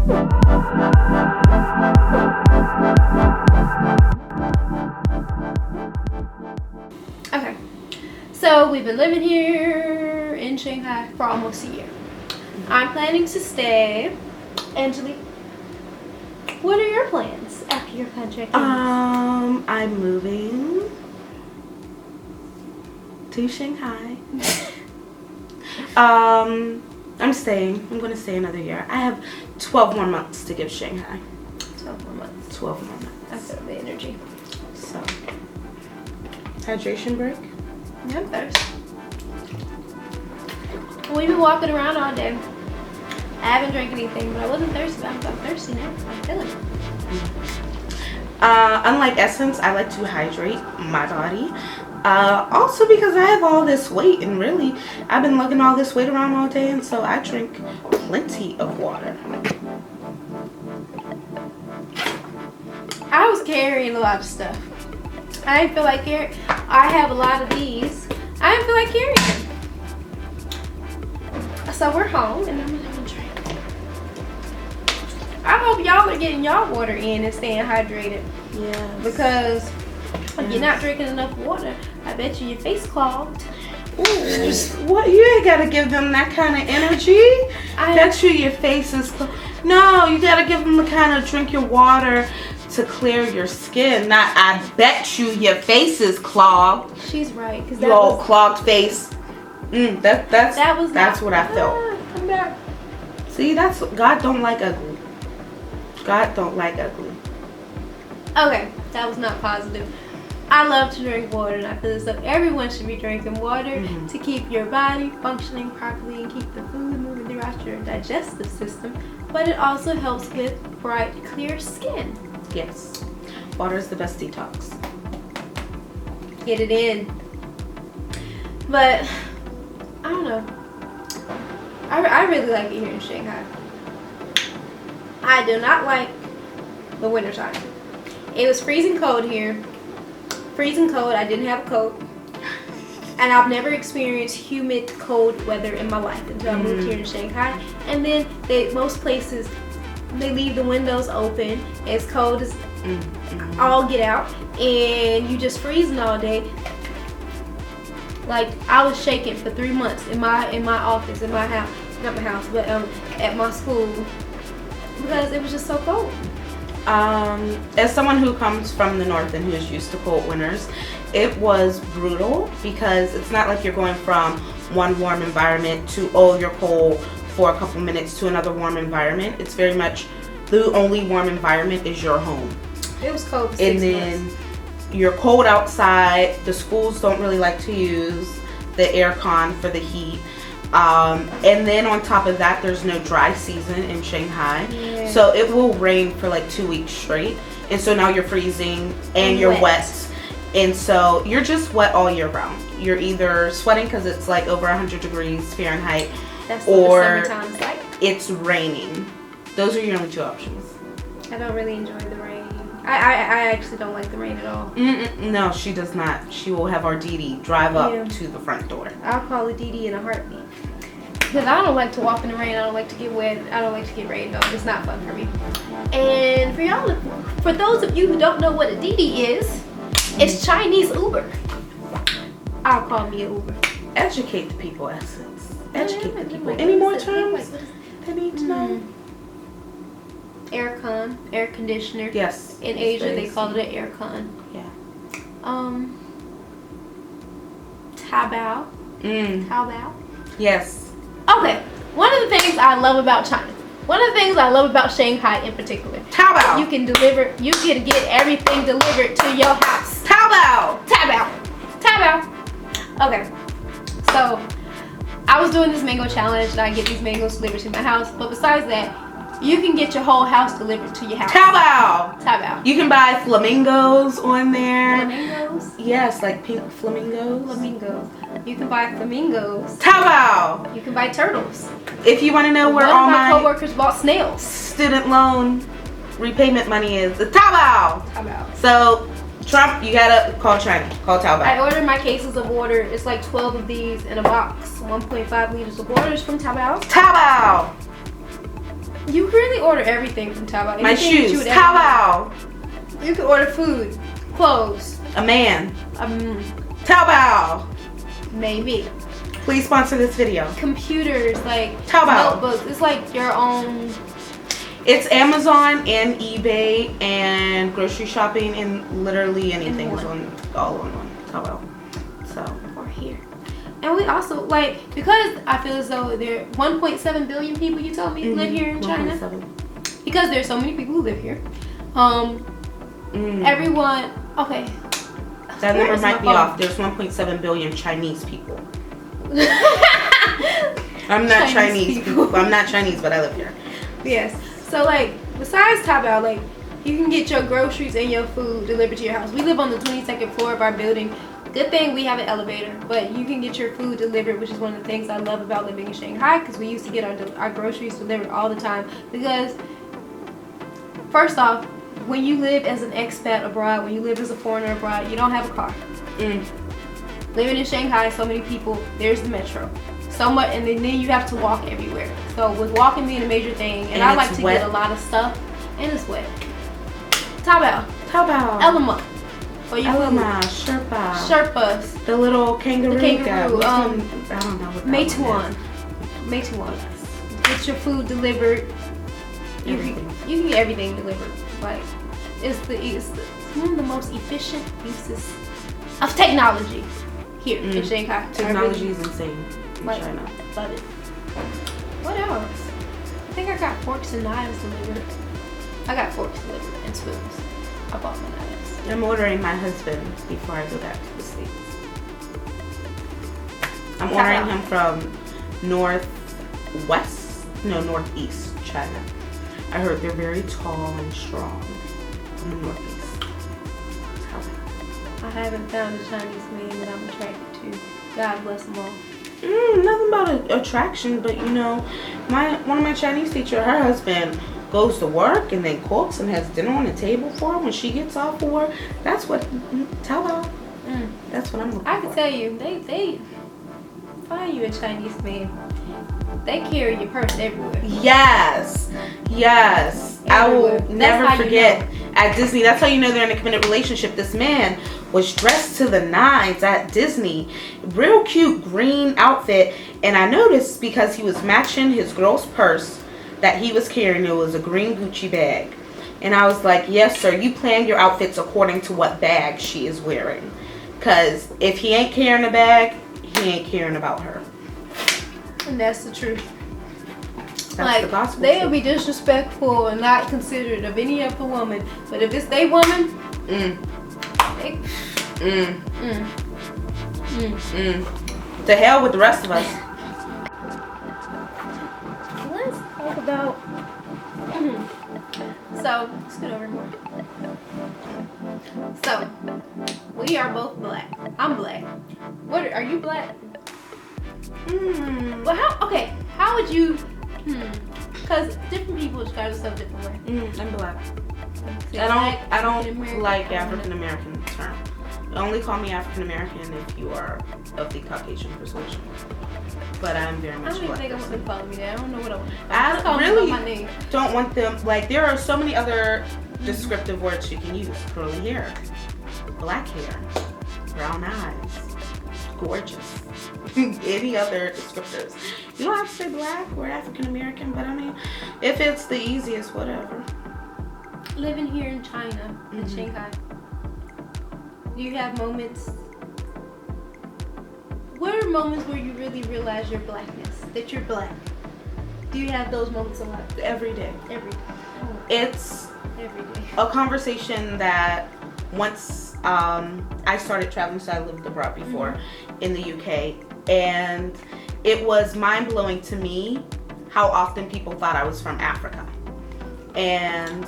Okay, so we've been living here in Shanghai for almost a year. I'm planning to stay. Angelique, what are your plans after your contract ends? I'm moving to Shanghai. I'm staying. I'm going to stay another year. I have 12 more months to give Shanghai. 12 more months. 12 more months. I feel the energy. So, hydration break? Yeah, I'm thirsty. We've been walking around all day. I haven't drank anything, but I wasn't thirsty. I'm thirsty now. I'm feeling it. Unlike Essence, I like to hydrate my body. Also because I have all this weight, and really, I've been lugging all this weight around all day, and so I drink plenty of water. I was carrying a lot of stuff. I didn't feel like carrying. I have a lot of these. I didn't feel like carrying them. So we're home, and I'm gonna have a drink. I hope y'all are getting y'all water in and staying hydrated. Yeah. Because if you're not drinking enough water, I bet you your face clogged. Ooh, what? You ain't gotta give them that kind of energy. I bet you your face is no, you gotta give them the kind of drink your water to clear your skin. Not I bet you your face is clogged. She's right. Cause that was clogged face. That's what I felt. Come back. See, that's God don't like ugly. God don't like ugly. Okay, that was not positive. I love to drink water, and I feel as though everyone should be drinking water to keep your body functioning properly and keep the food moving throughout your digestive system. But it also helps with bright, clear skin. Yes. Water is the best detox. Get it in. But, I don't know. I really like it here in Shanghai. I do not like the wintertime. It was freezing cold here. Freezing cold. I didn't have a coat. And I've never experienced humid, cold weather in my life until I moved here in Shanghai. And then most places, they leave the windows open. It's cold as all get out. And you just freezing all day. Like, I was shaking for 3 months in my office, in my house. Not my house, but at my school. Because it was just so cold. As someone who comes from the north and who is used to cold winters, it was brutal because it's not like you're going from one warm environment to, oh, you're cold for a couple minutes to another warm environment. It's very much the only warm environment is your home. It was cold for 6 months. And then you're cold outside. The schools don't really like to use the air con for the heat. And then on top of that, there's no dry season in Shanghai. Yeah. So it will rain for like 2 weeks straight. And so now you're freezing and you're wet. And so you're just wet all year round. You're either sweating because it's like over 100 degrees Fahrenheit. That's or what the summertime's like. It's raining. Those are your only two options. I don't really enjoy the rain. I actually don't like the rain at all. No, she does not. She will have our Dee Dee drive up to the front door. I'll call a Dee Dee in a heartbeat. Because I don't like to walk in the rain. I don't like to get wet. I don't like to get rained on. It's not fun for me. And for y'all, for those of you who don't know what a Dee Dee is, it's Chinese Uber. I'll call me an Uber. Educate the people, Essence. Educate the people. Any more terms they need to know? Aircon, air conditioner. Yes. In Asia, they call it an aircon. Yeah. Taobao. Taobao. Yes. Okay. One of the things I love about China. One of the things I love about Shanghai in particular. Taobao. You can get everything delivered to your house. Taobao. Taobao. Taobao. Okay. So, I was doing this mango challenge and I get these mangoes delivered to my house. But besides that, you can get your whole house delivered to your house. Taobao. Taobao. You can buy flamingos on there. Flamingos? Yes, like pink flamingos. Flamingos. You can buy flamingos. Taobao. You can buy turtles. If you want to know where all my coworkers bought snails. Student loan repayment money is, the Taobao. Taobao. So, Trump, you gotta call China. Call Taobao. I ordered my cases of water. It's like 12 of these in a box. 1.5 liters of water is from Taobao. Taobao. You really order everything from Taobao. My Anything that you shoes, would ever Taobao. want. You can order food, clothes. A man, Um, Taobao. maybe. Please sponsor this video. Computers, like Taobao. notebooks. It's like your own. It's Amazon and eBay and grocery shopping and literally anything is all on one Taobao. So Or here. And we also, like, because I feel as though there are 1.7 billion people, you told me, live here in China. 1.7. Because there's so many people who live here. Everyone, okay. That number Where's might be my phone? off. There's 1.7 billion Chinese people. I'm not Chinese people. I'm not Chinese, but I live here. Yes. So, like, besides Taobao, like, you can get your groceries and your food delivered to your house. We live on the 22nd floor of our building. Good thing we have an elevator, but you can get your food delivered, which is one of the things I love about living in Shanghai, because we used to get our groceries delivered all the time. Because, first off, when you live as an expat abroad, when you live as a foreigner abroad, you don't have a car. Living in Shanghai, so many people, there's the metro. So much, and then you have to walk everywhere. So with walking being a major thing, and I like to get a lot of stuff, and it's wet. Taobao. Elma. For you Sherpas. The little kangaroo. The kangaroo. Guy. I don't know what that one is. Meituan. Get your food delivered. You can get everything delivered. Like, it's one of the most efficient uses of technology here in Shanghai. Technology is insane in China. Love it. What else? I think I got forks and knives delivered. I got forks delivered and spoons. I bought my knives. I'm ordering my husband before I go back to the States. I'm ordering him from northeast China. I heard they're very tall and strong from the northeast. I haven't found a Chinese man that I'm attracted to. God bless them all. Nothing about attraction, but you know, one of my Chinese teacher, her husband goes to work and then cooks and has dinner on the table for her when she gets off of work. That's what Taobao. That's what I'm looking for. I can tell you, they find you a Chinese man. They carry your purse everywhere. Yes. I will never forget at Disney. That's how you know they're in a committed relationship. This man was dressed to the nines at Disney. Real cute green outfit. And I noticed because he was matching his girl's purse that he was carrying, it was a green Gucci bag. And I was like, yes, sir, you plan your outfits according to what bag she is wearing. Because if he ain't carrying a bag, he ain't caring about her. And that's the truth. That's like, the gospel. They'll be disrespectful and not considerate of any other woman. But if it's they woman, To hell with the rest of us. Let's talk about. So, let's get over more. So, we are both black. I'm black. What are you black? Well, how would you? Because different people describe themselves different ways. I'm black. See, I don't like African American term. Only call me African American if you are of the Caucasian persuasion. But I'm very I much don't even black. think I want them to follow me there. I don't know what I want. I really don't want them. Like, there are so many other descriptive words you can use. Curly hair, black hair, brown eyes, gorgeous. Any other descriptors. You don't have to say black or African American, but I mean, if it's the easiest, whatever. Living here in China, in Shanghai, do you have moments? What are moments where you really realize your blackness, that you're black? Do you have those moments a lot? Every day. Every day. It's Every day. a conversation that once I started traveling, so I lived abroad before in the UK, and it was mind-blowing to me how often people thought I was from Africa. And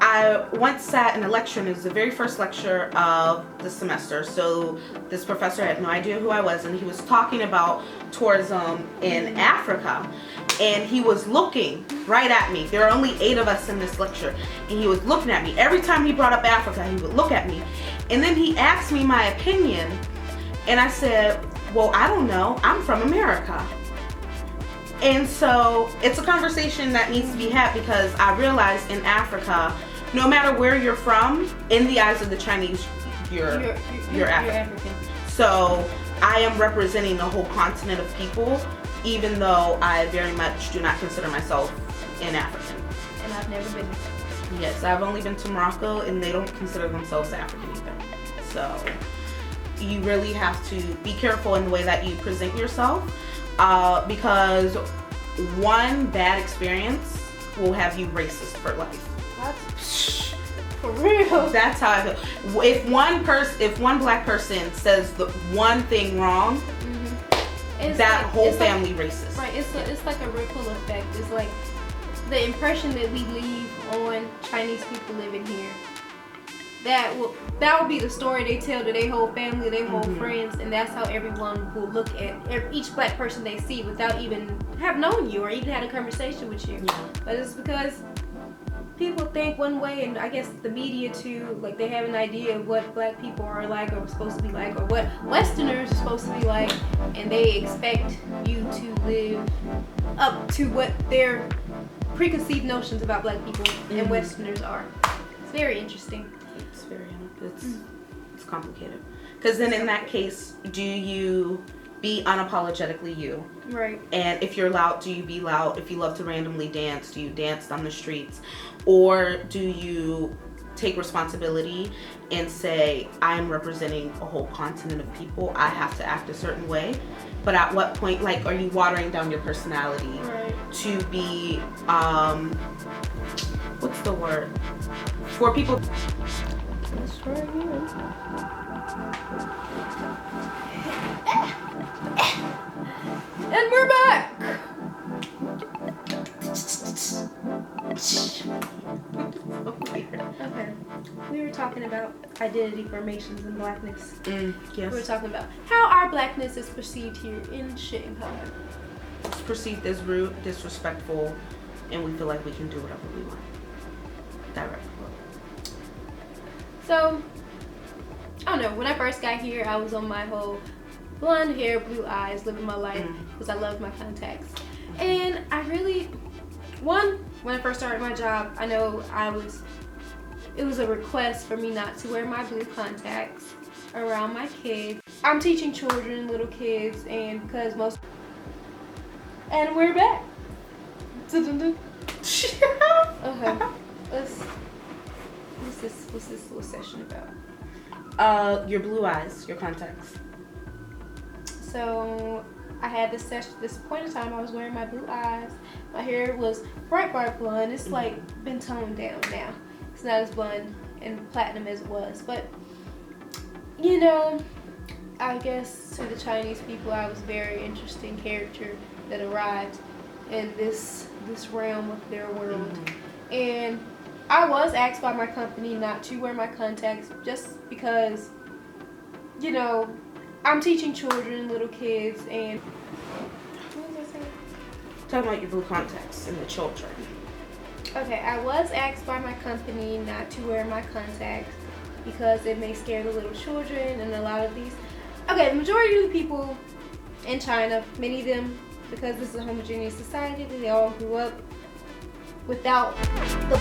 I once sat in a lecture, and it was the very first lecture of the semester. So this professor had no idea who I was, and he was talking about tourism in Africa. And he was looking right at me. There are only 8 of us in this lecture, and he was looking at me. Every time he brought up Africa, he would look at me. And then he asked me my opinion, and I said, well, I don't know. I'm from America. And so it's a conversation that needs to be had, because I realize in Africa, no matter where you're from, in the eyes of the Chinese, you're African. So I am representing a whole continent of people, even though I very much do not consider myself an African. And I've never been. Yes, I've only been to Morocco, and they don't consider themselves African either. So you really have to be careful in the way that you present yourself, because one bad experience will have you racist for life. That's for real. That's how I feel. If one black person says the one thing wrong, that whole family racist. Right. It's like a ripple effect. It's like the impression that we leave on Chinese people living here. That will be the story they tell to their whole family, their whole friends, and that's how everyone will look at each black person they see without even have known you or even had a conversation with you. Yeah. But it's because people think one way, and I guess the media too, like they have an idea of what black people are like or supposed to be like, or what Westerners are supposed to be like, and they expect you to live up to what their preconceived notions about black people and Westerners are. It's very interesting. It's complicated, because then in that case, do you be unapologetically you? Right. And if you're loud, do you be loud? If you love to randomly dance, do you dance on the streets? Or do you take responsibility and say, I'm representing a whole continent of people, I have to act a certain way? But at what point, like, are you watering down your personality to be, what's the word? For people. Let's try again. And we're back! Okay. We were talking about identity formations and blackness. Yes. We were talking about how our blackness is perceived here in Shanghai. It's perceived as rude, disrespectful, and we feel like we can do whatever we want. Direct. So, I don't know, when I first got here, I was on my whole blonde hair, blue eyes, living my life, because I loved my contacts. And I really, when I first started my job, I know it was a request for me not to wear my blue contacts around my kids. I'm teaching children, little kids, and because and we're back. Okay, what's this little session about? Your blue eyes, your contacts. So I had this point in time I was wearing my blue eyes. My hair was bright blonde. It's like been toned down now. It's not as blonde and platinum as it was. But you know, I guess to the Chinese people I was a very interesting character that arrived in this realm of their world. And I was asked by my company not to wear my contacts just because, you know, I'm teaching children, little kids, and what was I saying? Talking about your blue contacts and the children. Okay, I was asked by my company not to wear my contacts because it may scare the little children, and a lot of these. Okay, the majority of the people in China, many of them, because this is a homogeneous society, they all grew up without the